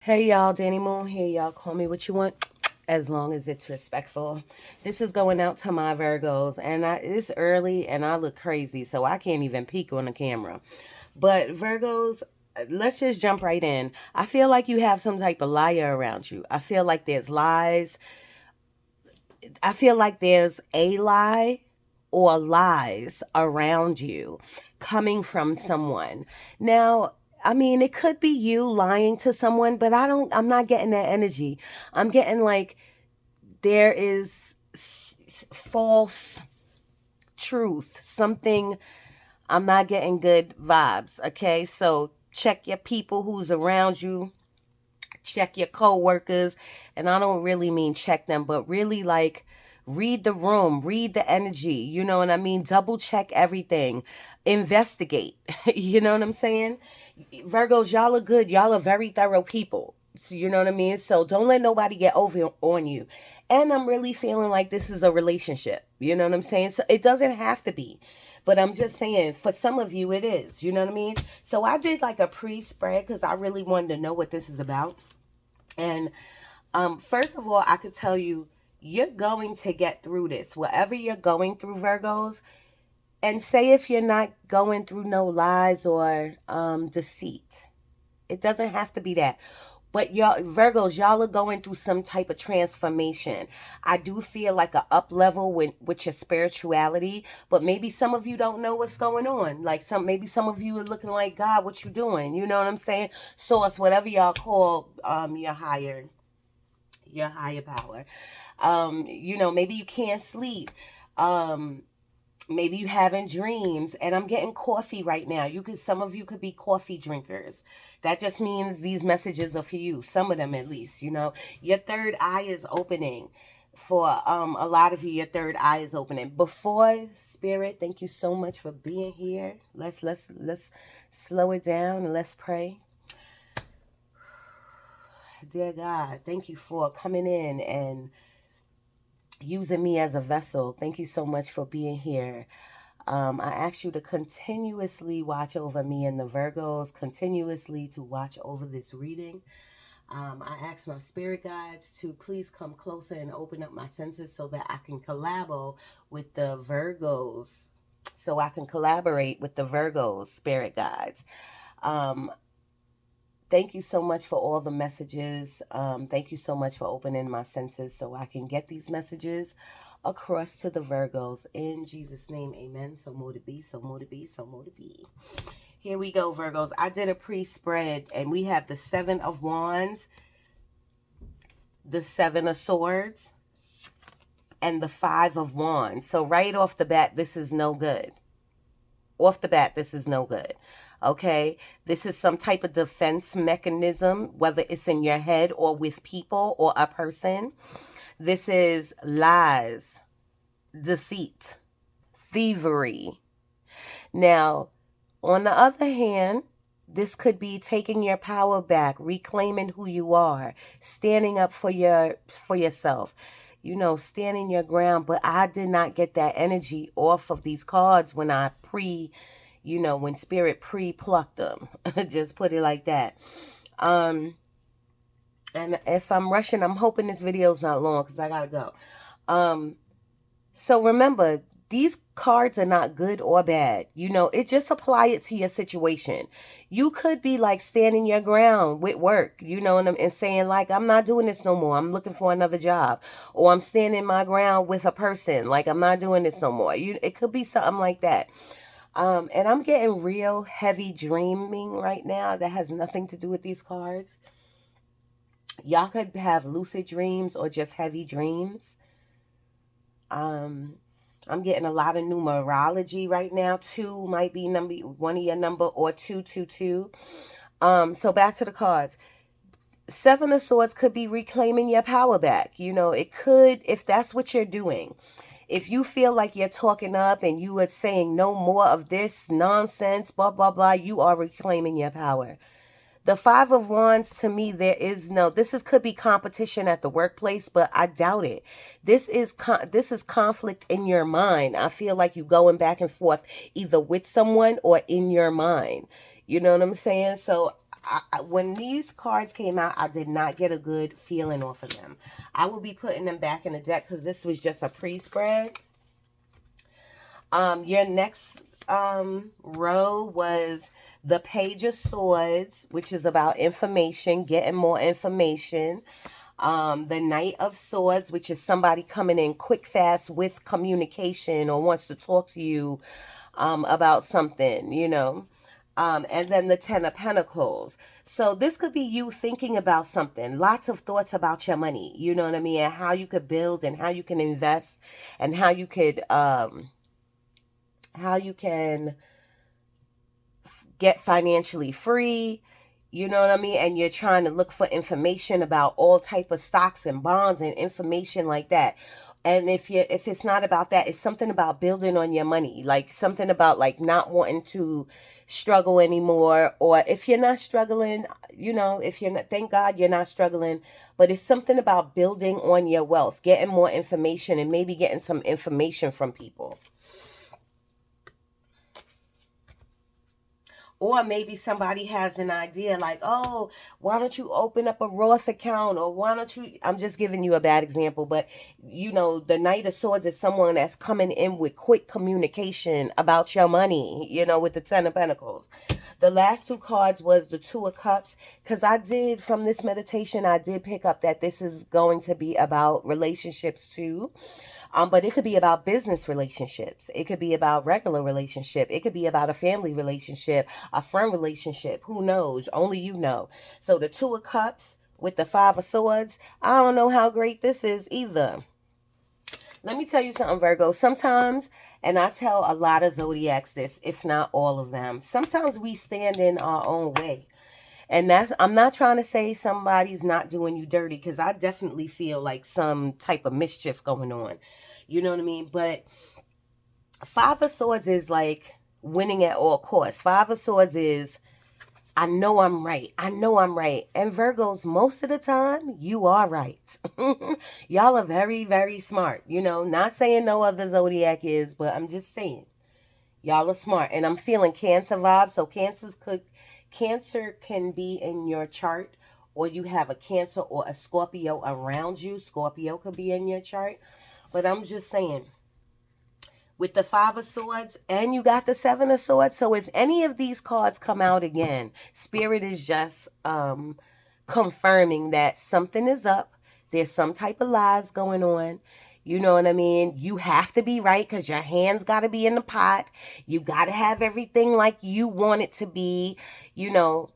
Hey y'all, Danny Moon here. Y'all call me what you want, as long as it's respectful. This is going out to my Virgos, and it's early and I look crazy, so I can't even peek on the camera. But Virgos, let's just jump right in. I feel like you have some type of liar around you. I feel like there's lies. I feel like there's a lie or lies around you coming from someone. Now, I mean, it could be you lying to someone, but I'm not getting that energy. I'm getting like there is false truth, something. I'm not getting good vibes. Okay. So check your people who's around you, check your coworkers, and I don't really mean check them, but really like read the room, read the energy, you know what I mean? Double check everything, investigate. You know what I'm saying? Virgos, y'all are good. Y'all are very thorough people. So, you know what I mean? So don't let nobody get over on you. And I'm really feeling like this is a relationship. You know what I'm saying? So it doesn't have to be. But I'm just saying, for some of you, it is. You know what I mean? So I did like a pre spread because I really wanted to know what this is about. And first of all, I could tell you, you're going to get through this. Whatever you're going through, Virgos, and say if you're not going through no lies or deceit. It doesn't have to be that. But y'all, Virgos, y'all are going through some type of transformation. I do feel like a up level with your spirituality, but maybe some of you don't know what's going on. Like maybe some of you are looking like, God, what you doing? You know what I'm saying? Source, whatever y'all call your higher power. Maybe you can't sleep. Um, Maybe you having dreams, and I'm getting coffee right now. Some of you could be coffee drinkers. That just means these messages are for you. Some of them, at least. Your third eye is opening. For a lot of you, your third eye is opening. Before Spirit, thank you so much for being here. Let's slow it down and let's pray. Dear God, thank you for coming in and using me as a vessel. Thank you so much for being here. I ask you to continuously watch over me and the Virgos, continuously to watch over this reading. I ask my spirit guides to please come closer and open up my senses so that I can collaborate with the Virgos, so I can collaborate with the Virgos spirit guides. Um, Thank you so much for all the messages. Thank you so much for opening my senses so I can get these messages across to the Virgos. In Jesus' name, amen. So more to be, so more to be, so more to be. Here we go, Virgos. I did a pre-spread, and we have the Seven of Wands, the Seven of Swords, and the Five of Wands. So right off the bat, this is no good. Off the bat, this is no good. Okay, this is some type of defense mechanism, whether it's in your head or with people or a person. This is lies, deceit, thievery. Now, on the other hand, this could be taking your power back, reclaiming who you are, standing up for yourself, standing your ground. But I did not get that energy off of these cards when when spirit pre-plucked them. Just put it like that. And if I'm rushing, I'm hoping this video is not long because I gotta go. So remember, these cards are not good or bad. It just apply it to your situation. You could be like standing your ground with work, and saying like, I'm not doing this no more. I'm looking for another job. Or I'm standing my ground with a person. Like, I'm not doing this no more. It could be something like that. And I'm getting real heavy dreaming right now that has nothing to do with these cards. Y'all could have lucid dreams or just heavy dreams. I'm getting a lot of numerology right now. 2 might be one of your number, or 222. So back to the cards. Seven of Swords could be reclaiming your power back. It could, if that's what you're doing. If you feel like you're talking up and you are saying no more of this nonsense, blah, blah, blah, you are reclaiming your power. The Five of Wands, to me, this could be competition at the workplace, but I doubt it. This is conflict in your mind. I feel like you going back and forth either with someone or in your mind. You know what I'm saying? So when these cards came out, I did not get a good feeling off of them. I will be putting them back in the deck because this was just a pre-spread. Your next row was the Page of Swords, which is about information, getting more information. The Knight of Swords, which is somebody coming in quick, fast with communication or wants to talk to you about something, you know. And then the Ten of Pentacles. So this could be you thinking about something. Lots of thoughts about your money. You know what I mean? And how you could build and how you can invest and how you can get financially free. You know what I mean? And you're trying to look for information about all type of stocks and bonds and information like that. And if it's not about that, it's something about building on your money, like something about like not wanting to struggle anymore. Or if you're not struggling, you know, if you're not, thank God you're not struggling, but it's something about building on your wealth, getting more information and maybe getting some information from people. Or maybe somebody has an idea like, oh, why don't you open up a Roth account? Or why don't you, I'm just giving you a bad example, but you know, the Knight of Swords is someone that's coming in with quick communication about your money, you know, with the Ten of Pentacles. The last two cards was the Two of Cups, because from this meditation, I did pick up that this is going to be about relationships too. But it could be about business relationships. It could be about regular relationship. It could be about a family relationship, a friend relationship. Who knows? Only you know. So the Two of Cups with the Five of Swords, I don't know how great this is either. Let me tell you something, Virgo. Sometimes, and I tell a lot of zodiacs this, if not all of them, sometimes we stand in our own way. And I'm not trying to say somebody's not doing you dirty, because I definitely feel like some type of mischief going on. You know what I mean? But Five of Swords is like winning at all costs. Five of Swords is, I know I'm right. I know I'm right. And Virgos, most of the time, you are right. Y'all are very, very smart. You know, not saying no other zodiac is, but I'm just saying. Y'all are smart. And I'm feeling Cancer vibes. So Cancer can be in your chart, or you have a Cancer or a Scorpio around you. Scorpio could be in your chart. But I'm just saying, with the Five of Swords and you got the Seven of Swords. So if any of these cards come out again, Spirit is just confirming that something is up. There's some type of lies going on. You know what I mean? You have to be right because your hands got to be in the pot. You got to have everything like you want it to be. You know,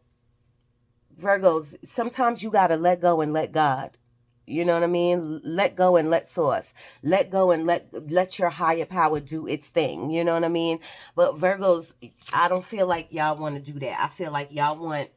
Virgos, sometimes you got to let go and let God. You know what I mean? Let go and let source. Let go and let your higher power do its thing. You know what I mean? But Virgos, I don't feel like y'all want to do that. I feel like y'all want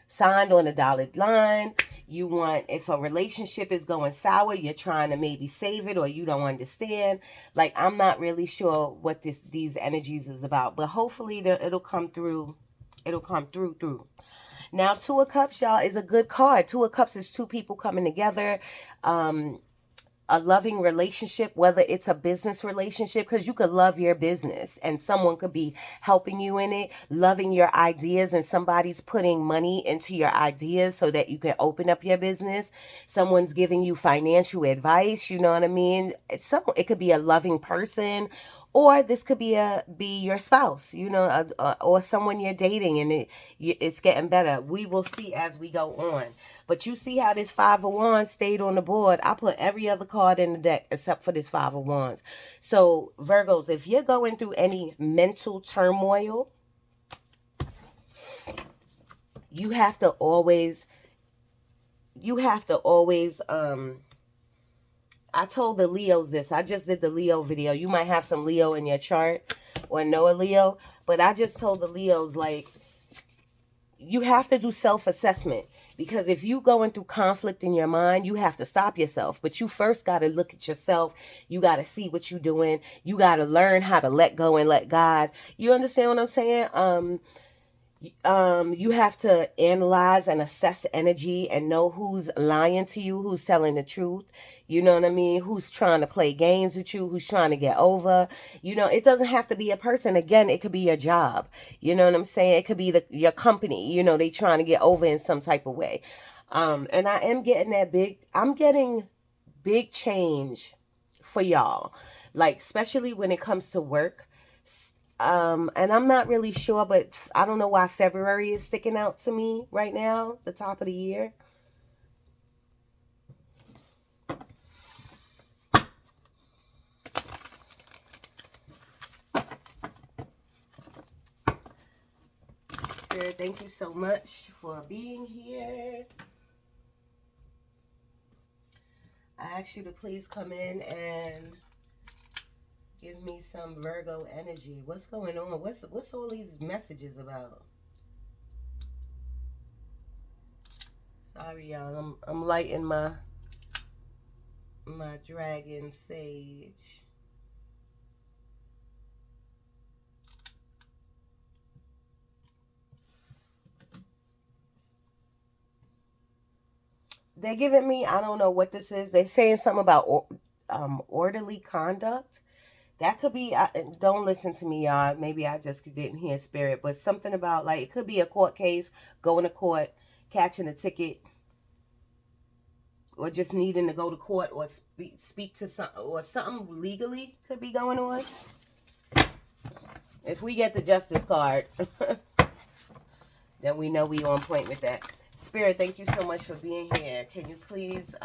signed on a dotted line. You want, if a relationship is going sour, you're trying to maybe save it, or you don't understand. Like, I'm not really sure what these energies is about, but hopefully it'll come through. It'll come through. Now, Two of Cups, y'all, is a good card. Two of Cups is two people coming together. A loving relationship, whether it's a business relationship, because you could love your business and someone could be helping you in it, loving your ideas, and somebody's putting money into your ideas so that you can open up your business. Someone's giving you financial advice, you know what I mean? It could be a loving person, or this could be your spouse, you know, or someone you're dating, and it's getting better. We will see as we go on. But you see how this Five of Wands stayed on the board. I put every other card in the deck except for this Five of Wands. So, Virgos, if you're going through any mental turmoil, you have to always, I told the Leos this. I just did the Leo video. You might have some Leo in your chart or know a Leo. But I just told the Leos, like, you have to do self-assessment, because if you going through conflict in your mind, you have to stop yourself. But you first got to look at yourself. You got to see what you're doing. You got to learn how to let go and let God. You understand what I'm saying? You have to analyze and assess energy and know who's lying to you, who's telling the truth. You know what I mean? Who's trying to play games with you, who's trying to get over. It doesn't have to be a person. Again, it could be your job. You know what I'm saying? It could be your company. They trying to get over in some type of way. And I am getting I'm getting big change for y'all. Like, especially when it comes to work. And I'm not really sure, but I don't know why February is sticking out to me right now, the top of the year. Spirit, thank you so much for being here. I ask you to please come in and give me some Virgo energy. What's going on? What's all these messages about? Sorry, y'all. I'm lighting my dragon sage. They're giving me, I don't know what this is. They're saying something about orderly conduct. That could be, don't listen to me, y'all. Maybe I just didn't hear spirit, but something about, like, it could be a court case, going to court, catching a ticket, or just needing to go to court, or speak to some, or something legally could be going on. If we get the justice card, then we know we on point with that. Spirit, thank you so much for being here. Can you please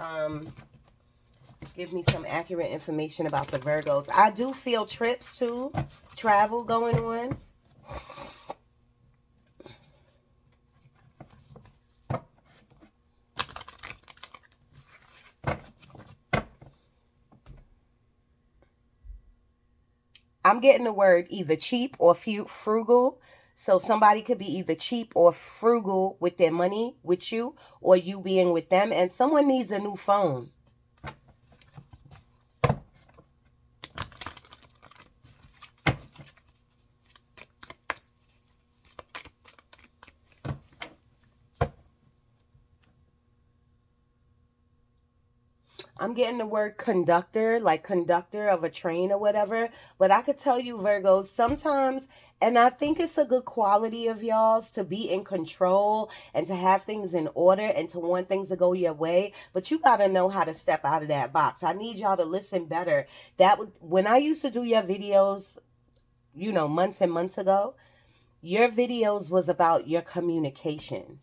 give me some accurate information about the Virgos? I do feel trips too, travel going on. I'm getting the word either cheap or frugal. So somebody could be either cheap or frugal with their money with you, or you being with them. And someone needs a new phone. I'm getting the word conductor, like conductor of a train or whatever. But I could tell you, Virgos, sometimes, and I think it's a good quality of y'all's to be in control and to have things in order and to want things to go your way. But you got to know how to step out of that box. I need y'all to listen better. When I used to do your videos, months and months ago, your videos was about your communication.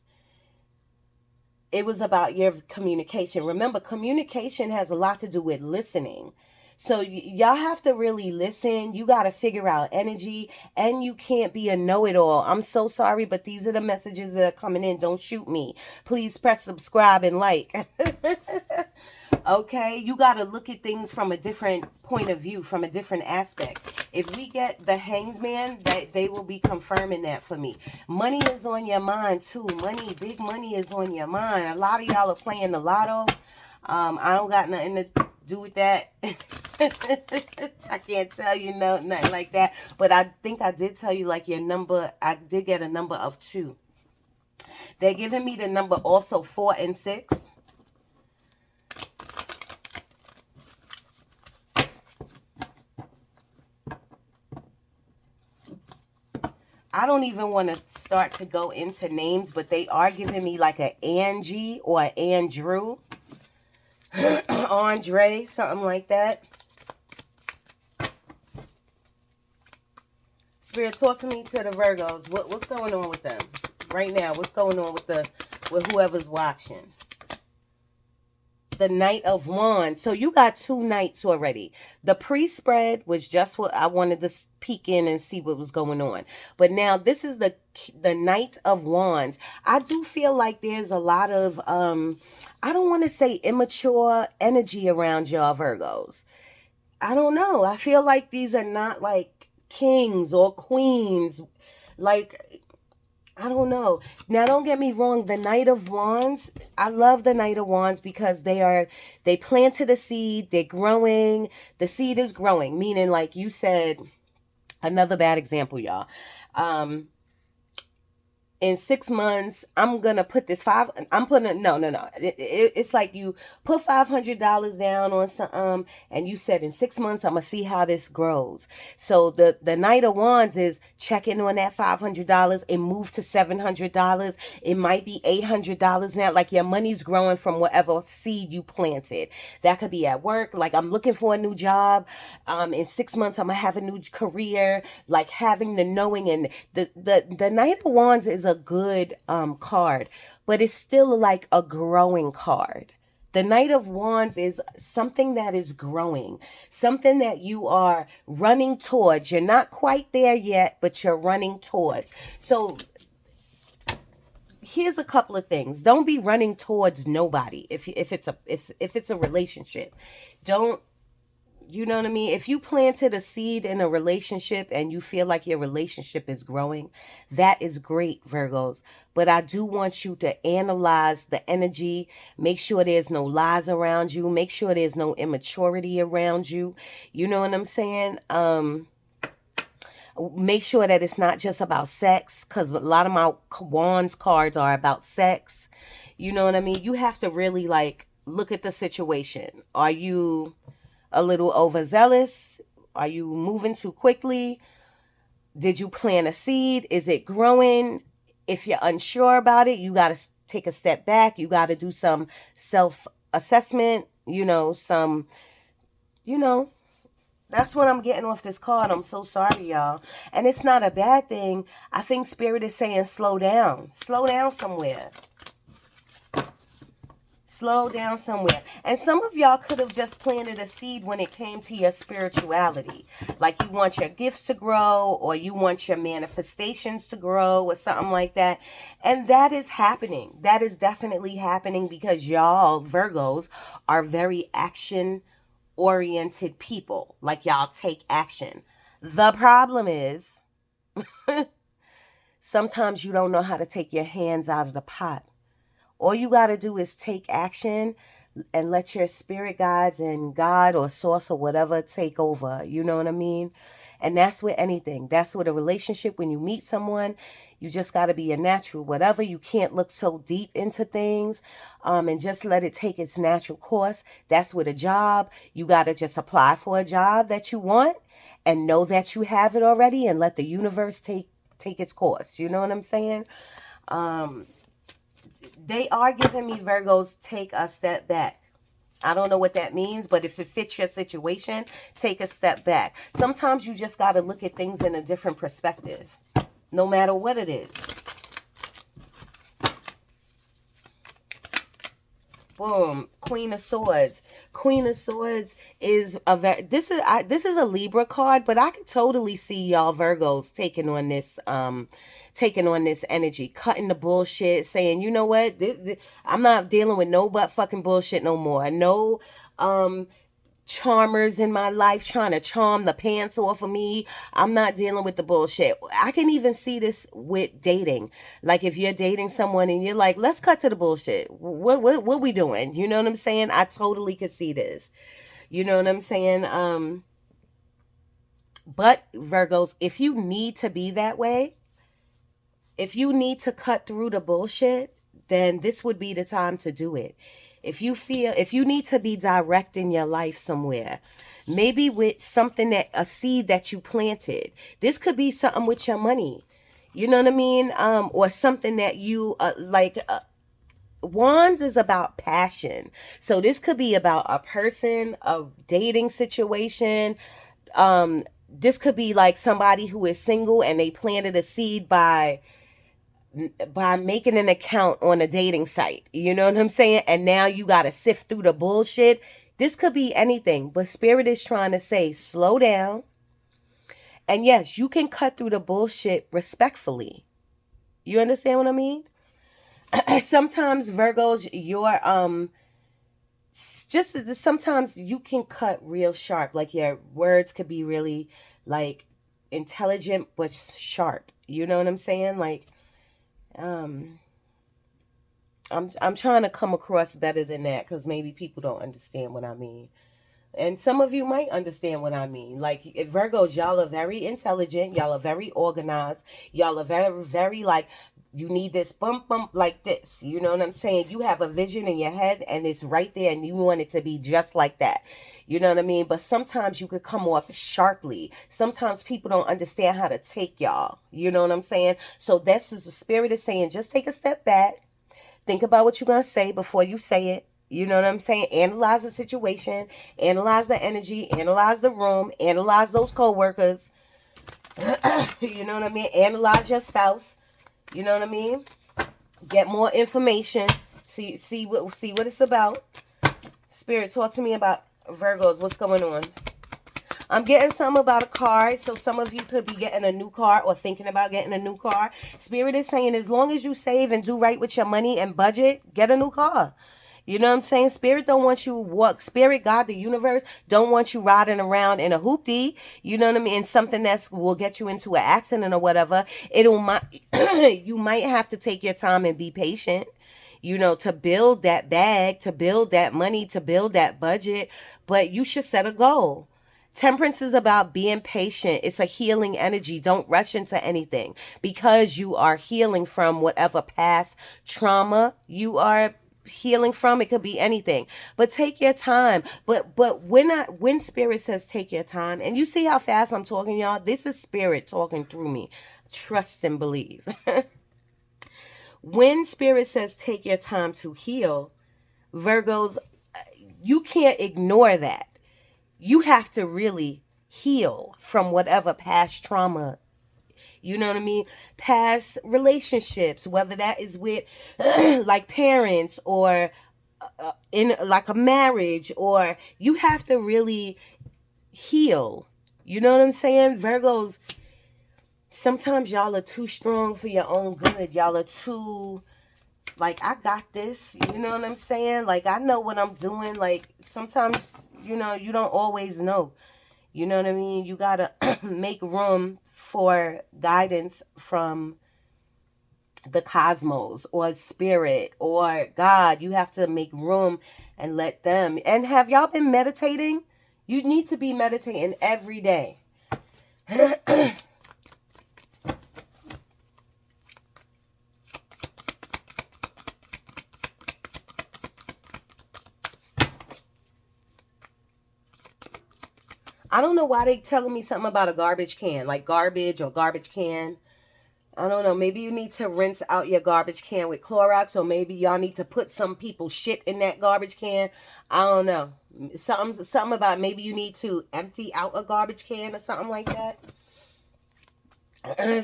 It was about your communication. Remember, communication has a lot to do with listening. So y'all have to really listen. You got to figure out energy, and you can't be a know-it-all. I'm so sorry, but these are the messages that are coming in. Don't shoot me. Please press subscribe and like. Okay, you got to look at things from a different point of view, from a different aspect. If we get the Hanged Man, they will be confirming that for me. Money is on your mind too. Big money is on your mind. A lot of y'all are playing the lotto. I don't got nothing to do with that. I can't tell you nothing like that. But I think I did tell you, like, your number. I did get a number of 2. They're giving me the number also 4 and 6. I don't even want to start to go into names, but they are giving me like an Angie or an Andrew. Andre, something like that. Spirit, talk to me to the Virgos. What's going on with them right now? What's going on with whoever's watching? The Knight of Wands. So you got 2 knights already. The pre-spread was just what I wanted to peek in and see what was going on. But now this is the Knight of Wands. I do feel like there's a lot of I don't want to say immature energy around y'all Virgos. I don't know. I feel like these are not like kings or queens. Like, I don't know. Now, don't get me wrong. The Knight of Wands, I love the Knight of Wands because they planted a seed. They're growing. The seed is growing. Meaning, like you said, another bad example, y'all. in 6 months, I'm gonna put this five. I'm putting no. It's like you put $500 down on some, and you said in 6 months I'm gonna see how this grows. So the Knight of Wands is checking on that $500. It moved to $700. It might be $800 now. Like your money's growing from whatever seed you planted. That could be at work. Like I'm looking for a new job. In 6 months I'm gonna have a new career. Like having the knowing, and the Knight of Wands is a good card, but it's still like a growing card. The Knight of Wands is something that is growing, something that you are running towards. You're not quite there yet, but you're running towards. So here's a couple of things. Don't be running towards nobody. If it's a relationship, don't, you know what I mean? If you planted a seed in a relationship and you feel like your relationship is growing, that is great, Virgos. But I do want you to analyze the energy. Make sure there's no lies around you. Make sure there's no immaturity around you. You know what I'm saying? Make sure that it's not just about sex, because a lot of my wands cards are about sex. You know what I mean? You have to really like look at the situation. Are you a little overzealous? Are you moving too quickly? Did you plant a seed? Is it growing? If you're unsure about it, you got to take a step back. You got to do some self-assessment, that's what I'm getting off this card. I'm so sorry, y'all. And it's not a bad thing. I think Spirit is saying slow down. Slow down somewhere. Slow down somewhere. And some of y'all could have just planted a seed when it came to your spirituality. Like you want your gifts to grow, or you want your manifestations to grow, or something like that. And that is happening. That is definitely happening because y'all, Virgos, are very action-oriented people. Like y'all take action. The problem is sometimes you don't know how to take your hands out of the pot. All you got to do is take action and let your spirit guides and God or source or whatever take over. You know what I mean? And that's with anything. That's with a relationship. When you meet someone, you just got to be a natural. Whatever, you can't look so deep into things, and just let it take its natural course. That's with a job. You got to just apply for a job that you want and know that you have it already, and let the universe take its course. You know what I'm saying? They are giving me, Virgos, take a step back. I don't know what that means, but if it fits your situation, take a step back. Sometimes you just got to look at things in a different perspective, no matter what it is. Boom, Queen of Swords. Queen of Swords is a this is a Libra card, but I could totally see y'all Virgos taking on this energy, cutting the bullshit, saying, you know what, I'm not dealing with no but fucking bullshit no more. No charmers in my life trying to charm the pants off of me. I'm not dealing with the bullshit. I can even see this with dating. Like if you're dating someone and you're like, let's cut to the bullshit. What we doing? You know what I'm saying? I totally could see this. You know what I'm saying? But Virgos, if you need to be that way, if you need to cut through the bullshit, then this would be the time to do it. If you need to be direct in your life somewhere, maybe with something a seed that you planted. This could be something with your money. You know what I mean? Or something that you Wands is about passion. So this could be about a person, a dating situation. This could be like somebody who is single and they planted a seed by making an account on a dating site. You know what I'm saying? And now you got to sift through the bullshit. This could be anything, but Spirit is trying to say, slow down. And yes, you can cut through the bullshit respectfully. You understand what I mean? Sometimes Virgos, sometimes you can cut real sharp. Like your words could be really like intelligent, but sharp. You know what I'm saying? Like, I'm trying to come across better than that because maybe people don't understand what I mean. And some of you might understand what I mean. Like Virgos, y'all are very intelligent. Y'all are very organized. Y'all are very, very like You need this bump bump like this. You know what I'm saying? You have a vision in your head and it's right there and you want it to be just like that. You know what I mean? But sometimes you could come off sharply. Sometimes people don't understand how to take y'all. You know what I'm saying? So that's the spirit is saying, just take a step back. Think about what you're going to say before you say it. You know what I'm saying? Analyze the situation, analyze the energy, analyze the room, analyze those coworkers. You know what I mean? Analyze your spouse. You know what I mean? Get more information. See what it's about. Spirit, talk to me about Virgos. What's going on? I'm getting something about a car. So some of you could be getting a new car or thinking about getting a new car. Spirit is saying as long as you save and do right with your money and budget, get a new car. You know what I'm saying? Spirit don't want you walk. Spirit, God, the universe don't want you riding around in a hoopty. You know what I mean? Something that's will get you into an accident or whatever. You might have to take your time and be patient. You know, to build that bag, to build that money, to build that budget. But you should set a goal. Temperance is about being patient. It's a healing energy. Don't rush into anything because you are healing from whatever past trauma you are healing from. It could be anything, but take your time. But when spirit says take your time, and you see how fast I'm talking, y'all, this is spirit talking through me. Trust and believe. When spirit says take your time to heal, Virgos, you can't ignore that. You have to really heal from whatever past trauma, you know what I mean? Past relationships, whether that is with like parents or in like a marriage, or you have to really heal. You know what I'm saying? Virgos, sometimes y'all are too strong for your own good. Y'all are too, like, I got this. You know what I'm saying? Like, I know what I'm doing. Like, sometimes, you know, you don't always know. You know what I mean? You got to make room for guidance from the cosmos or spirit or God. You have to make room and let them. And have y'all been meditating? You need to be meditating every day. I don't know why they telling me something about a garbage can, like garbage or garbage can. I don't know. Maybe you need to rinse out your garbage can with Clorox, or maybe y'all need to put some people's shit in that garbage can. I don't know. Something about maybe you need to empty out a garbage can or something like that.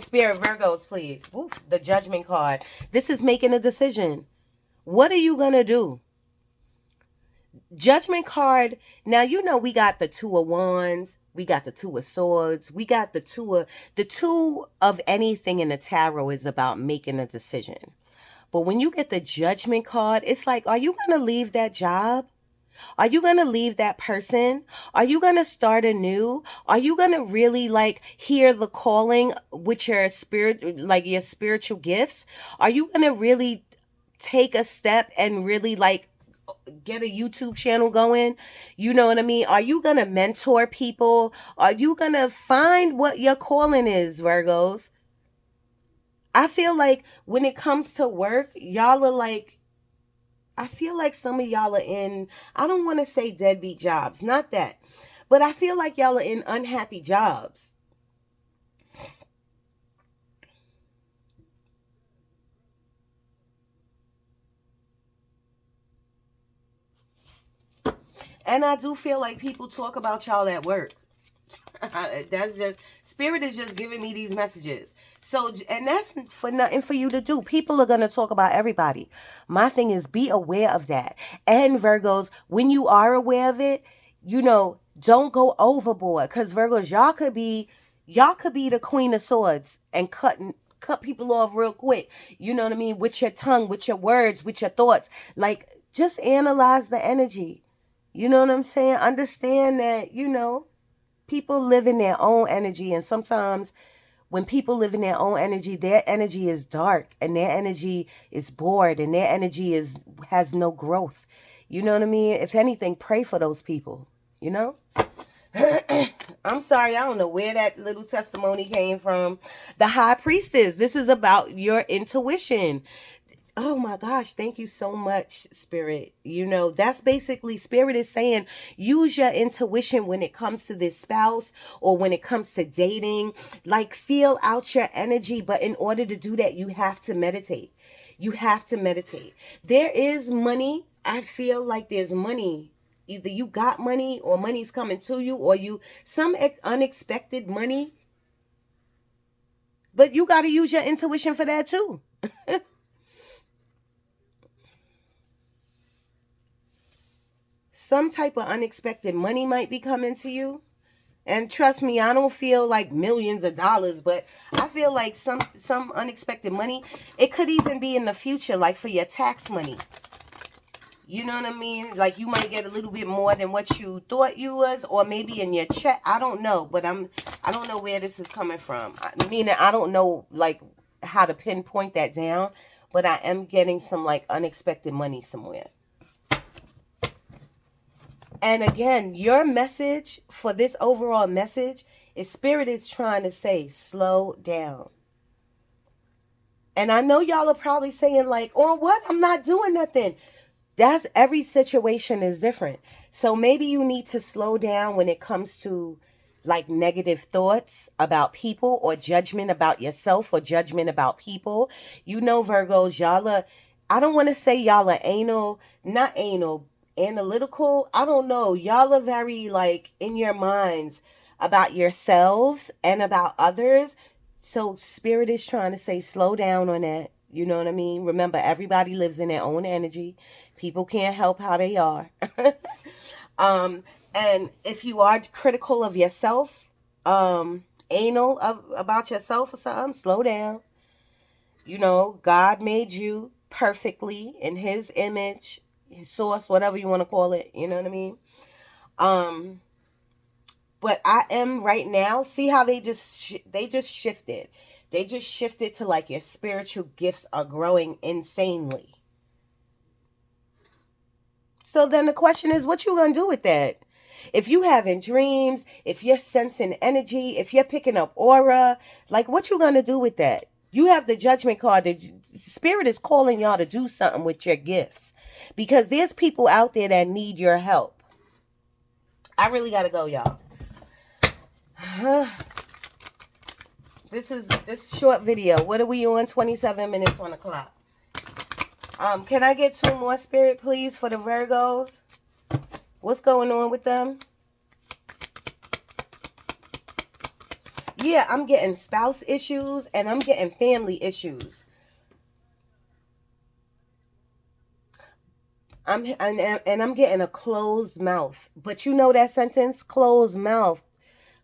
Spirit Virgos, please. Oof, the Judgment card. This is making a decision. What are you gonna do? Judgment card. Now you know we got the Two of Wands, we got the Two of Swords, we got the two of anything in the tarot is about making a decision. But when you get the Judgment card, it's like, are you gonna leave that job? Are you gonna leave that person? Are you gonna start anew? Are you gonna really like hear the calling with your spirit, like your spiritual gifts? Are you gonna really take a step and really like get a YouTube channel going? You know what I mean? Are you going to mentor people? Are you going to find what your calling is, Virgos? I feel like when it comes to work, y'all are like, I feel like some of y'all are in, I don't want to say deadbeat jobs, not that, but I feel like y'all are in unhappy jobs. And I do feel like people talk about y'all at work. That's just, spirit is just giving me these messages. So, and that's for nothing for you to do. People are going to talk about everybody. My thing is be aware of that. And Virgos, when you are aware of it, you know, don't go overboard. Because Virgos, y'all could be the Queen of Swords and cut people off real quick. You know what I mean? With your tongue, with your words, with your thoughts. Like, just analyze the energy. You know what I'm saying? Understand that, you know, people live in their own energy. And sometimes when people live in their own energy, their energy is dark and their energy is bored and their energy has no growth. You know what I mean? If anything, pray for those people, you know? I'm sorry, I don't know where that little testimony came from. The High Priestess. This is about your intuition. Oh my gosh, thank you so much, Spirit. You know, that's basically Spirit is saying use your intuition when it comes to this spouse or when it comes to dating. Like, feel out your energy, but in order to do that, you have to meditate. You have to meditate. There is money. I feel like there's money. Either you got money or money's coming to you, or you some unexpected money. But you got to use your intuition for that too. Some type of unexpected money might be coming to you. And trust me, I don't feel like millions of dollars, but I feel like some unexpected money. It could even be in the future, like for your tax money. You know what I mean? Like you might get a little bit more than what you thought you was, or maybe in your check. I don't know, but I don't know where this is coming from. Meaning I don't know like how to pinpoint that down, but I am getting some like unexpected money somewhere. And again, your message for this overall message is Spirit is trying to say, slow down. And I know y'all are probably saying like, oh, what? I'm not doing nothing. That's every situation is different. So maybe you need to slow down when it comes to like negative thoughts about people or judgment about yourself or judgment about people. You know, Virgos, y'all are, I don't want to say y'all are anal, not anal, analytical. I don't know. Y'all are very like in your minds about yourselves and about others. So Spirit is trying to say slow down on that. You know what I mean? Remember, everybody lives in their own energy. People can't help how they are. And if you are critical of yourself, anal about yourself or something, slow down. You know, God made you perfectly in His image, His source, whatever you want to call it. You know what I mean? But I am right now. See how they just shifted. They just shifted to like your spiritual gifts are growing insanely. So then the question is, what you gonna do with that? If you having dreams, if you're sensing energy, if you're picking up aura, like what you gonna do with that? You have the judgment card. The Spirit is calling y'all to do something with your gifts because there's people out there that need your help. I really gotta go, y'all. This short video. What are we on? 27 minutes, 1 o'clock. Can I get 2 more, Spirit, please, for the Virgos? What's going on with them? Yeah, I'm getting spouse issues and I'm getting family issues. I'm getting a closed mouth. But you know that sentence? Closed mouth.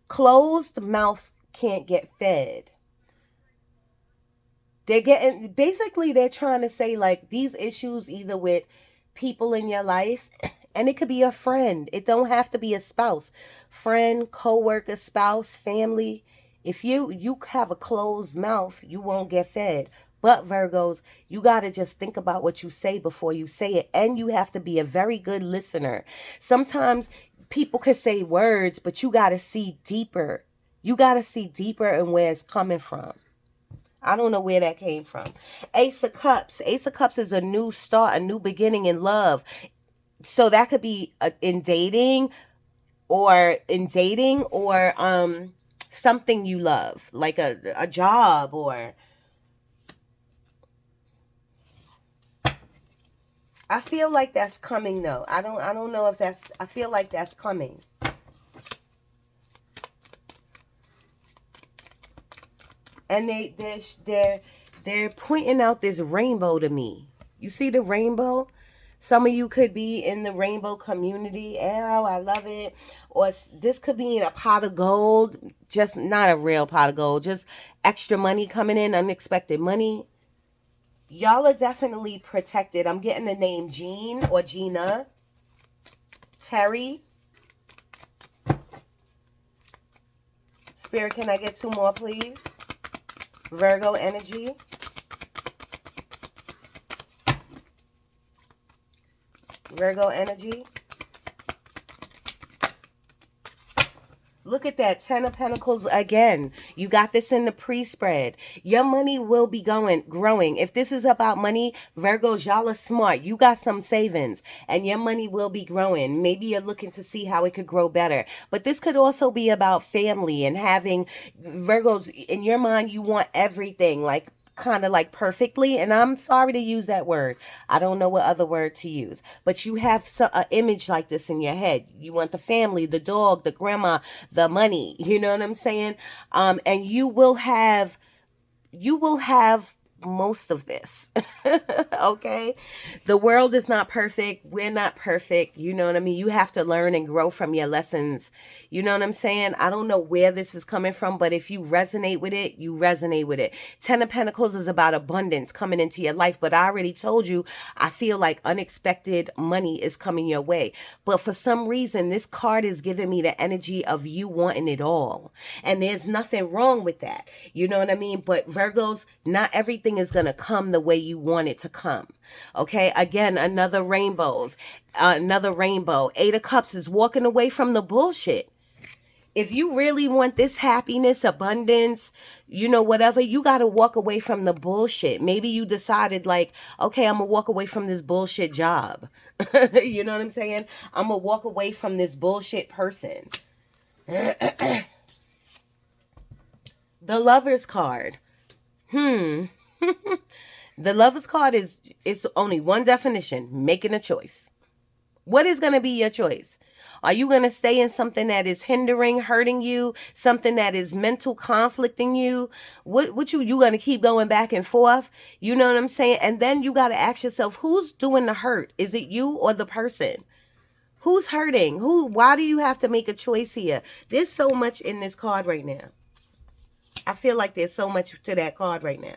Closed mouth can't get fed. They're trying to say like these issues either with people in your life, and it could be a friend. It don't have to be a spouse. Friend, co-worker, spouse, family. If you have a closed mouth, you won't get fed. But Virgos, you got to just think about what you say before you say it. And you have to be a very good listener. Sometimes people could say words, but you got to see deeper. You got to see deeper in where it's coming from. I don't know where that came from. Ace of Cups. Ace of Cups is a new start, a new beginning in love. So that could be in dating or something you love, like a job or... I feel like that's coming though. I don't know if that's... I feel like that's coming. And they're pointing out this rainbow to me. You see the rainbow? Some of you could be in the rainbow community. Oh, I love it. Or this could be in a pot of gold. Just not a real pot of gold. Just extra money coming in, unexpected money. Y'all are definitely protected. I'm getting the name Jean or Gina. Terry. Spirit, can I get 2 more, please? Virgo Energy. Virgo Energy. Look at that. 10 of Pentacles again. You got this in the pre-spread. Your money will be growing. If this is about money, Virgos, y'all are smart. You got some savings and your money will be growing. Maybe you're looking to see how it could grow better. But this could also be about family and having, Virgos, in your mind, you want everything. Like, kind of like perfectly, and I'm sorry to use that word, I don't know what other word to use, but you have an image like this in your head. You want the family, the dog, the grandma, the money, you know what I'm saying? And you will have most of this. Okay, the world is not perfect, we're not perfect, you know what I mean? You have to learn and grow from your lessons, you know what I'm saying? I don't know where this is coming from, but if you resonate with it, you resonate with it. 10 of Pentacles is about abundance coming into your life, but I already told you, I feel like unexpected money is coming your way. But for some reason, this card is giving me the energy of you wanting it all, and there's nothing wrong with that, you know what I mean? But Virgos, not everything is going to come the way you want it to come. Okay, again, another rainbow. 8 of Cups is walking away from the bullshit. If you really want this happiness, abundance, you know, whatever, you got to walk away from the bullshit. Maybe you decided like, okay, I'm going to walk away from this bullshit job. You know what I'm saying? I'm going to walk away from this bullshit person. The Lover's card. The Lover's card it's only one definition: making a choice. What is going to be your choice? Are you going to stay in something that is hindering, hurting you, something that is mental conflicting you? What you going to keep going back and forth? You know what I'm saying? And then you got to ask yourself, who's doing the hurt? Is it you or the person? Who's hurting? Why do you have to make a choice here? There's so much in this card right now. I feel like there's so much to that card right now.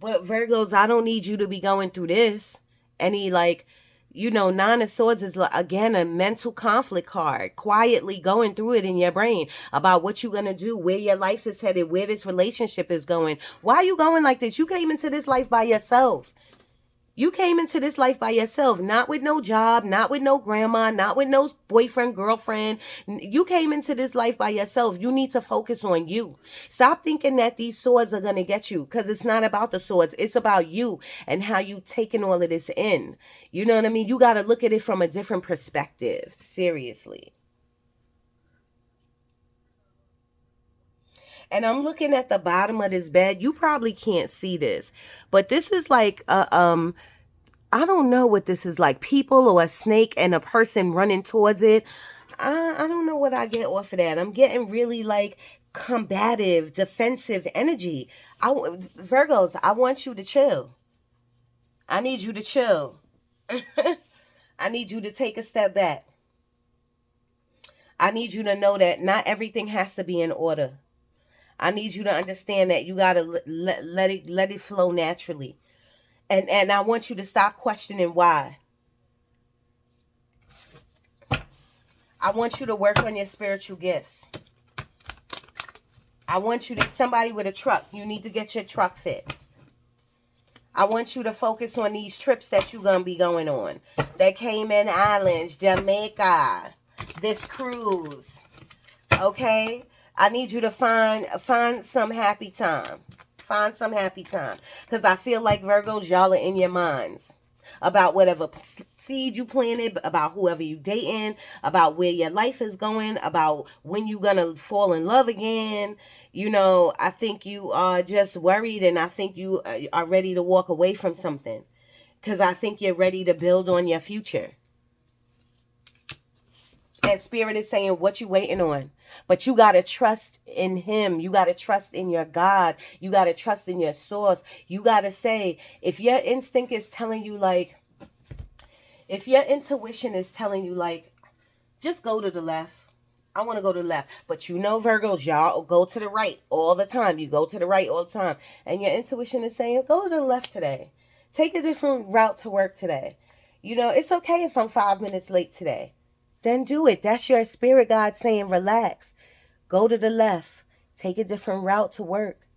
But Virgos, I don't need you to be going through this. Any like, you know, 9 of Swords is again a mental conflict card. Quietly going through it in your brain about what you're going to do, where your life is headed, where this relationship is going. Why are you going like this? You came into this life by yourself. You came into this life by yourself, not with no job, not with no grandma, not with no boyfriend, girlfriend. You came into this life by yourself. You need to focus on you. Stop thinking that these swords are going to get you, because it's not about the swords. It's about you and how you taking all of this in. You know what I mean? You got to look at it from a different perspective. Seriously. And I'm looking at the bottom of this bed. You probably can't see this, but this is like I don't know what this is, like people or a snake and a person running towards it. I don't know what I get off of that. I'm getting really like combative, defensive energy. Virgos, I want you to chill. I need you to chill. I need you to take a step back. I need you to know that not everything has to be in order. I need you to understand that you got to let it flow naturally. And I want you to stop questioning why. I want you to work on your spiritual gifts. I want you to, somebody with a truck, you need to get your truck fixed. I want you to focus on these trips that you're going to be going on. The Cayman Islands, Jamaica, this cruise. Okay? I need you to find some happy time. Find some happy time. Because I feel like Virgos, y'all are in your minds. About whatever seed you planted, about whoever you dating, about where your life is going, about when you're going to fall in love again. You know, I think you are just worried, and I think you are ready to walk away from something. Because I think you're ready to build on your future. And Spirit is saying, what you waiting on? But you got to trust in Him. You got to trust in your God. You got to trust in your source. You got to say, if your instinct is telling you like, if your intuition is telling you like, just go to the left. I want to go to the left. But you know, Virgos, y'all go to the right all the time. You go to the right all the time. And your intuition is saying, go to the left today. Take a different route to work today. You know, it's okay if I'm 5 minutes late today. Then do it. That's your spirit guide saying, relax. Go to the left. Take a different route to work.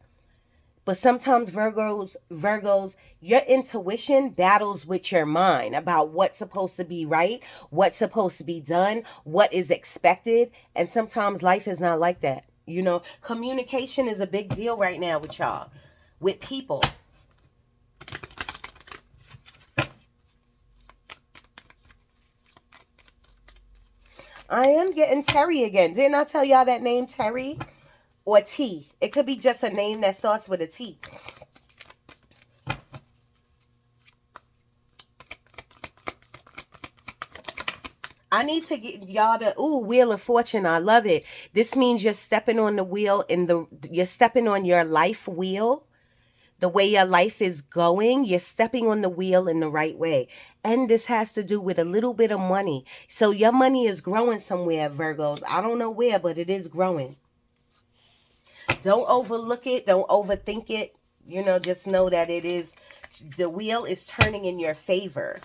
But sometimes Virgos, your intuition battles with your mind about what's supposed to be right, what's supposed to be done, what is expected. And sometimes life is not like that. Communication is a big deal right now with y'all, with people. I am getting Terry again. Didn't I tell y'all that name, Terry? Or T. It could be just a name that starts with a T. I need to get y'all to Wheel of Fortune. I love it. This means you're stepping on the wheel you're stepping on your life wheel. The way your life is going, you're stepping on the wheel in the right way. And this has to do with a little bit of money. So your money is growing somewhere, Virgos. I don't know where, but it is growing. Don't overlook it. Don't overthink it. Just know that the wheel is turning in your favor.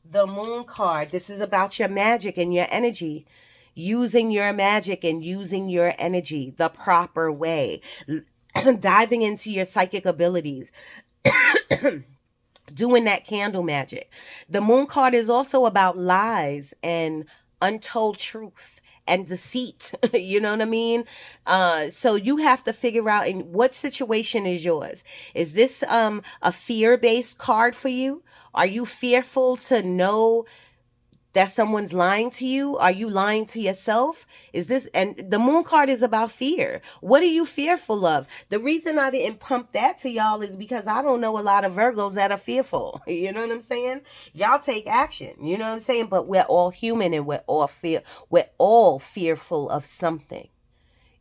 The Moon card. This is about your magic and your energy. Using your magic and using your energy the proper way. Diving into your psychic abilities. Doing that candle magic. The Moon card is also about lies and untold truth and deceit. You know what I mean? So you have to figure out in what situation is yours. Is this a fear-based card for you? Are you fearful to know that someone's lying to you? Are you lying to yourself? And the Moon card is about fear. What are you fearful of? The reason I didn't pump that to y'all is because I don't know a lot of Virgos that are fearful. You know what I'm saying? Y'all take action. You know what I'm saying? But we're all human and we're all fearful of something.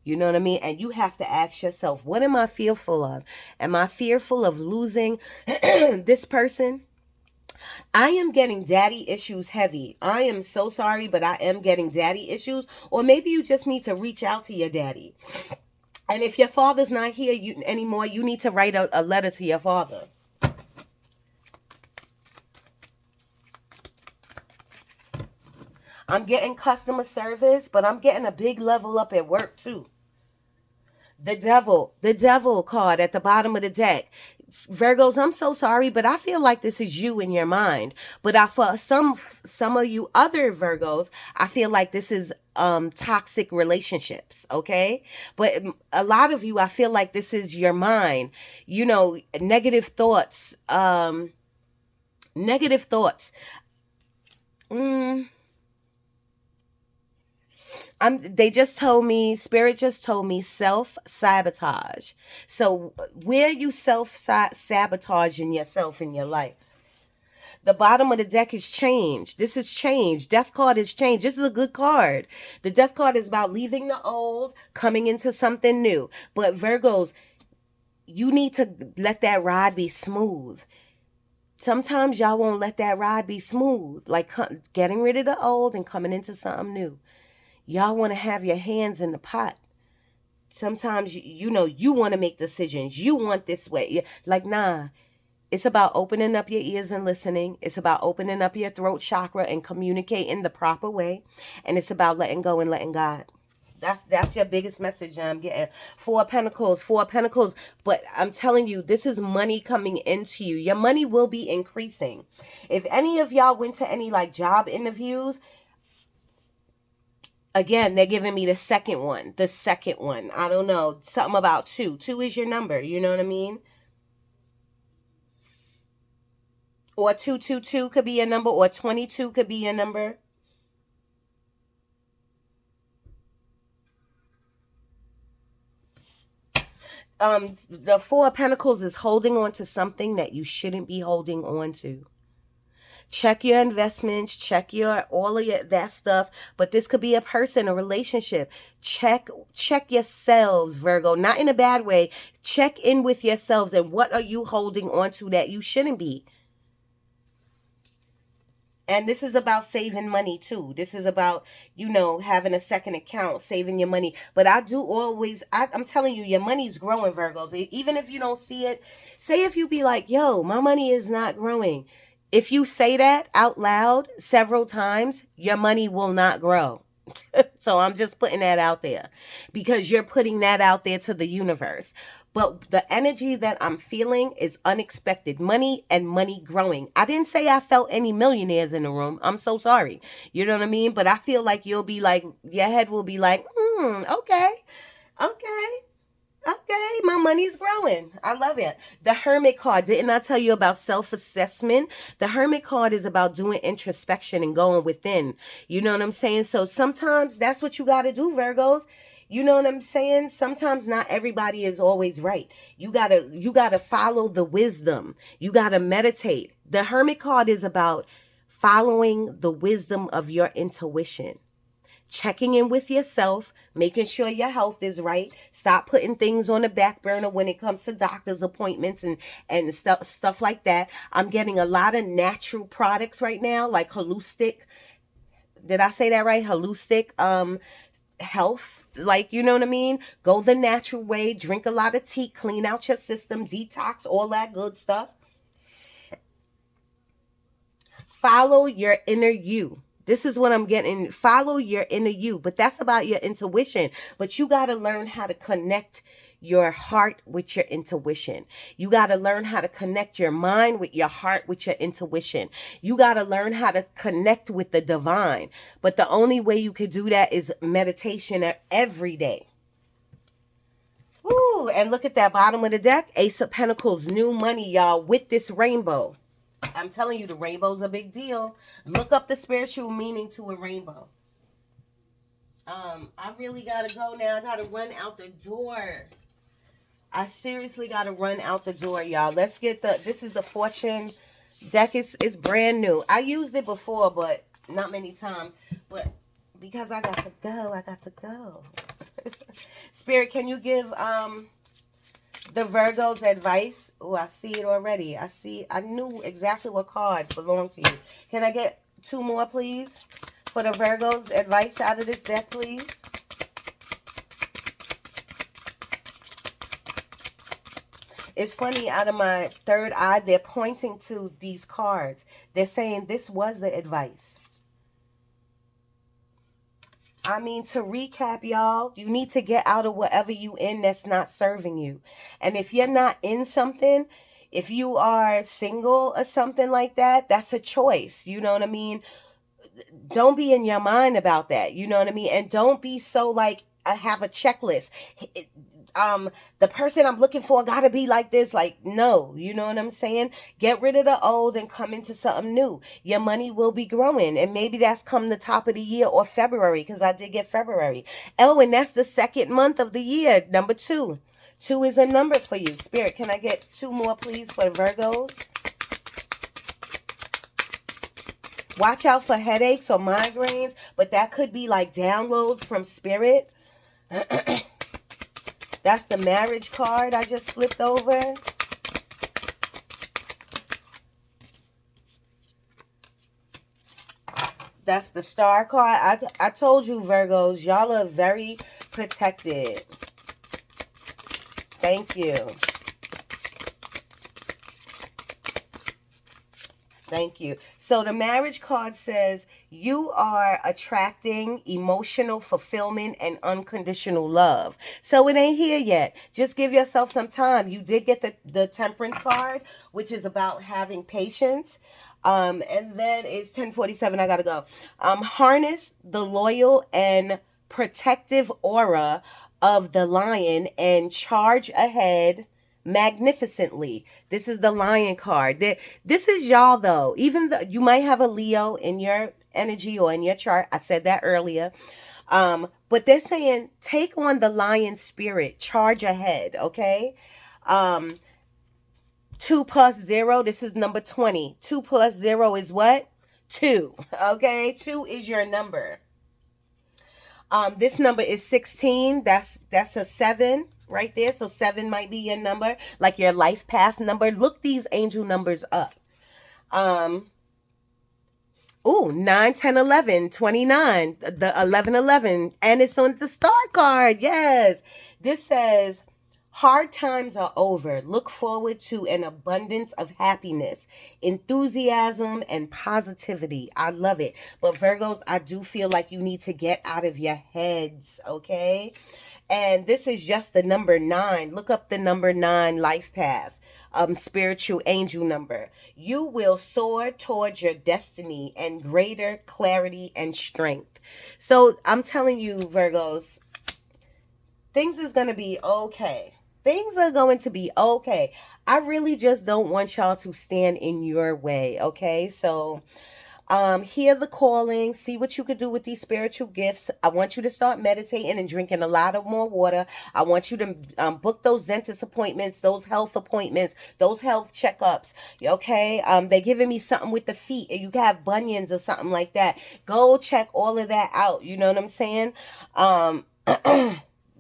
You know what I mean? And you have to ask yourself, what am I fearful of? Am I fearful of losing this person? I am getting daddy issues heavy. I am so sorry, but I am getting daddy issues. Or maybe you just need to reach out to your daddy. And if your father's not here anymore, you need to write a letter to your father. I'm getting customer service, but I'm getting a big level up at work too. The devil card at the bottom of the deck. Virgos, I'm so sorry, but I feel like this is you in your mind. But for some of you other Virgos, I feel like this is toxic relationships, okay? But a lot of you, I feel like this is your mind. Negative thoughts. Negative thoughts. They just told me, Spirit just told me self-sabotage. So where you self-sabotaging yourself in your life? The bottom of the deck is change. This is change. Death card is change. This is a good card. The death card is about leaving the old, coming into something new. But Virgos, you need to let that ride be smooth. Sometimes y'all won't let that ride be smooth. Like getting rid of the old and coming into something new. Y'all want to have your hands in the pot. Sometimes, you want to make decisions. You want this way. Like, nah. It's about opening up your ears and listening. It's about opening up your throat chakra and communicating the proper way. And it's about letting go and letting God. That's your biggest message I'm getting. Four of Pentacles. But I'm telling you, this is money coming into you. Your money will be increasing. If any of y'all went to any job interviews, again, they're giving me the second one. I don't know. Something about 2. 2 is your number. You know what I mean? Or 222 could be a number. Or 22 could be a number. The Four of Pentacles is holding on to something that you shouldn't be holding on to. Check your investments, check all of that stuff. But this could be a person, a relationship. Check yourselves, Virgo. Not in a bad way. Check in with yourselves and what are you holding on to that you shouldn't be. And this is about saving money too. This is about, having a second account, saving your money. But I'm telling you, your money's growing, Virgos. Even if you don't see it, say if you be like, yo, my money is not growing. If you say that out loud several times, your money will not grow. So I'm just putting that out there because you're putting that out there to the universe. But the energy that I'm feeling is unexpected money and money growing. I didn't say I felt any millionaires in the room. I'm so sorry. You know what I mean? But I feel like you'll be like, your head will be like, okay, okay. Okay, my money's growing. I love it. The Hermit card. Didn't I tell you about self-assessment? The Hermit card is about doing introspection and going within. You know what I'm saying? So sometimes that's what you got to do, Virgos. You know what I'm saying? Sometimes not everybody is always right. You got to follow the wisdom. You got to meditate. The Hermit card is about following the wisdom of your intuition, checking in with yourself, making sure your health is right. Stop putting things on the back burner when it comes to doctor's appointments and stuff like that. I'm getting a lot of natural products right now, like holistic. Did I say that right? Holistic health. Like, you know what I mean? Go the natural way, drink a lot of tea, clean out your system, detox, all that good stuff. Follow your inner you. This is what I'm getting. Follow your inner you. But that's about your intuition. But you got to learn how to connect your heart with your intuition. You got to learn how to connect your mind with your heart with your intuition. You got to learn how to connect with the divine. But the only way you could do that is meditation every day. Ooh, and look at that bottom of the deck. Ace of Pentacles, new money, y'all, with this rainbow. I'm telling you, the rainbow's a big deal. Look up the spiritual meaning to a rainbow. I really gotta go now. I gotta run out the door. I seriously gotta run out the door, y'all. Let's get this is the fortune deck. It's brand new. I used it before, but not many times. But because I got to go. Spirit, can you give the Virgos advice? Oh, I see it already. I knew exactly what card belonged to you. Can I get 2 more, please? For the Virgos advice out of this deck, please. It's funny, out of my third eye, they're pointing to these cards. They're saying this was the advice. I mean, to recap, y'all, you need to get out of whatever you in that's not serving you. And if you're not in something, if you are single or something like that, that's a choice. You know what I mean? Don't be in your mind about that. You know what I mean? And don't be so like, I have a checklist. The person I'm looking for gotta be like this. Like, no, you know what I'm saying? Get rid of the old and come into something new. Your money will be growing, and maybe that's come the top of the year or February, because I did get February. Oh, and that's the second month of the year, number 2. 2 is a number for you. Spirit, can I get 2 more, please, for the Virgos? Watch out for headaches or migraines, but that could be like downloads from Spirit. That's the marriage card I just flipped over. That's the star card. I told you, Virgos, y'all are very protected. Thank you. Thank you. So the marriage card says you are attracting emotional fulfillment and unconditional love. So it ain't here yet. Just give yourself some time. You did get the temperance card, which is about having patience. And then it's 10:47. I gotta go. Harness the loyal and protective aura of the lion and charge ahead magnificently. This is the lion card. This is y'all, though. Even though you might have a Leo in your energy or in your chart, I said that earlier. But they're saying take on the lion spirit, charge ahead. Okay. 2 plus 0. This is number 20. 2 plus 0 is what? 2. Okay. 2 is your number. This number is 16. That's a 7 right there. So 7 might be your number, like your life path number. Look these angel numbers up. 9, 10, 11, 29, the 11, 11. And it's on the star card. Yes. This says, Hard times are over. Look forward to an abundance of happiness, enthusiasm, and positivity. I love it. But Virgos, I do feel like you need to get out of your heads, okay? And this is just the number 9. Look up the number 9 life path, spiritual angel number. You will soar towards your destiny and greater clarity and strength. So I'm telling you, Virgos, things is going to be okay. Things are going to be okay. I really just don't want y'all to stand in your way, okay? So hear the calling, see what you could do with these spiritual gifts. I want you to start meditating and drinking a lot of more water. I want you to book those dentist appointments, those health appointments, those health checkups. Okay, they're giving me something with the feet, and you can have bunions or something like that. Go check all of that out. You know what I'm saying?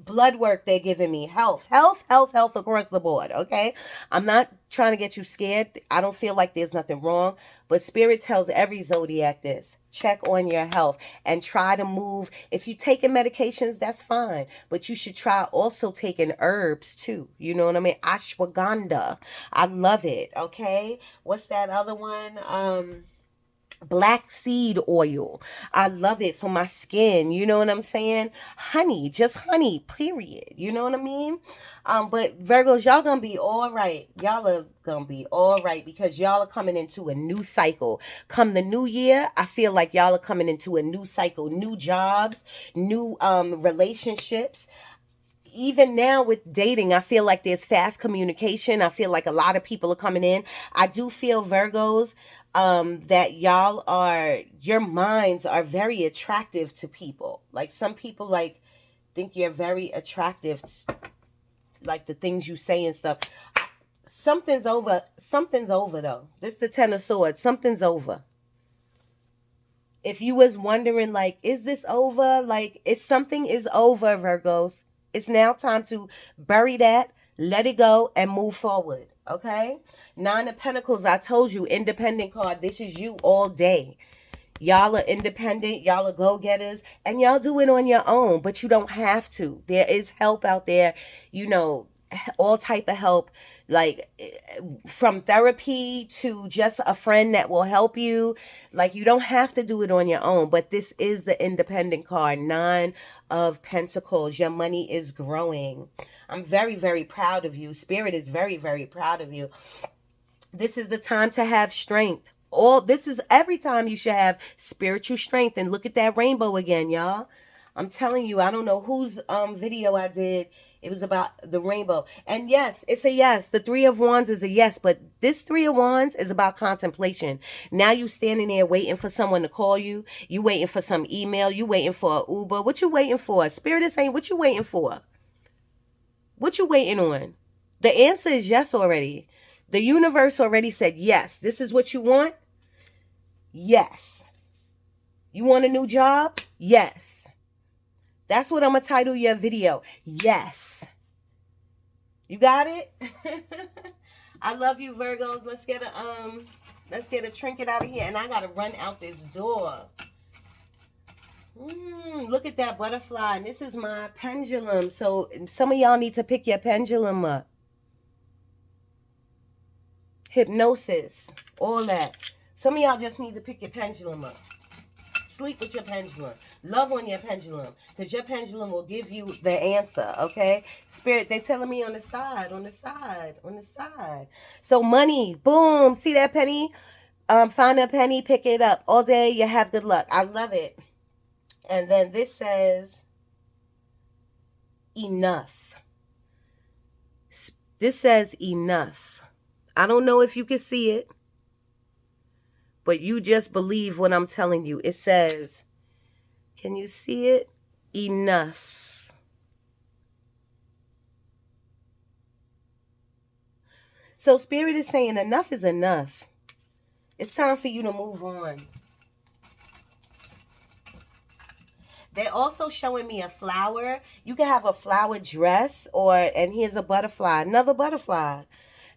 Blood work they're giving me. Health across the board. Okay, I'm not trying to get you scared. I don't feel like there's nothing wrong, but spirit tells every zodiac this: check on your health and try to move. If you taking medications, that's fine, but you should try also taking herbs too. You know what I mean? Ashwagandha, I love it. Okay, what's that other one? Black seed oil. I love it for my skin. You know what I'm saying? Honey, just honey, period. You know what I mean? But Virgos, y'all gonna be all right. Y'all are gonna be all right because y'all are coming into a new cycle. Come the new year, I feel like y'all are coming into a new cycle, new jobs, new relationships. Even now with dating, I feel like there's fast communication. I feel like a lot of people are coming in. I do feel, Virgos, that your minds are very attractive to people. Like some people like think you're very attractive, like the things you say and stuff. Something's over though. This is the Ten of Swords. Something's over. If you was wondering, like, is this over? Like, if something is over, Virgos, it's now time to bury that, let it go, and move forward. Okay? 9 of Pentacles, I told you, independent card. This is you all day. Y'all are independent. Y'all are go-getters. And y'all do it on your own. But you don't have to. There is help out there. You know, all type of help. Like, from therapy to just a friend that will help you. Like, you don't have to do it on your own. But this is the independent card. 9 of Pentacles. Your money is growing. I'm very, very proud of you. Spirit is very, very proud of you. This is the time to have strength. This is every time you should have spiritual strength. And look at that rainbow again, y'all. I'm telling you, I don't know whose video I did. It was about the rainbow. And yes, it's a yes. The 3 of Wands is a yes. But this 3 of Wands is about contemplation. Now you standing there waiting for someone to call you. You waiting for some email. You waiting for an Uber. What you waiting for? Spirit is saying, what you waiting for? What you waiting on? The answer is yes already. The universe already said yes. This is what you want? Yes. You want a new job? Yes. That's what I'm going to title your video. Yes. You got it? I love you, Virgos. Let's get a trinket out of here. And I got to run out this door. Look at that butterfly. And this is my pendulum. So some of y'all need to pick your pendulum up. Hypnosis. All that. Some of y'all just need to pick your pendulum up. Sleep with your pendulum. Love on your pendulum. Because your pendulum will give you the answer, okay? Spirit, they telling me on the side, on the side, on the side. So money, boom. See that penny? Find a penny, pick it up. All day, you have good luck. I love it. And then this says, enough. This says enough. I don't know if you can see it, but you just believe what I'm telling you. It says, can you see it? Enough. So Spirit is saying enough is enough. It's time for you to move on. They're also showing me a flower. You can have a flower dress and here's a butterfly, another butterfly.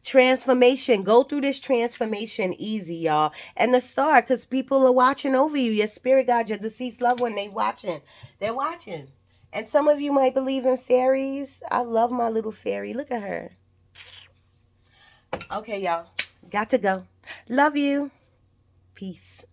Transformation. Go through this transformation easy, y'all. And the star, because people are watching over you. Your spirit guide, your deceased loved one, they're watching. They're watching. And some of you might believe in fairies. I love my little fairy. Look at her. Okay, y'all. Got to go. Love you. Peace.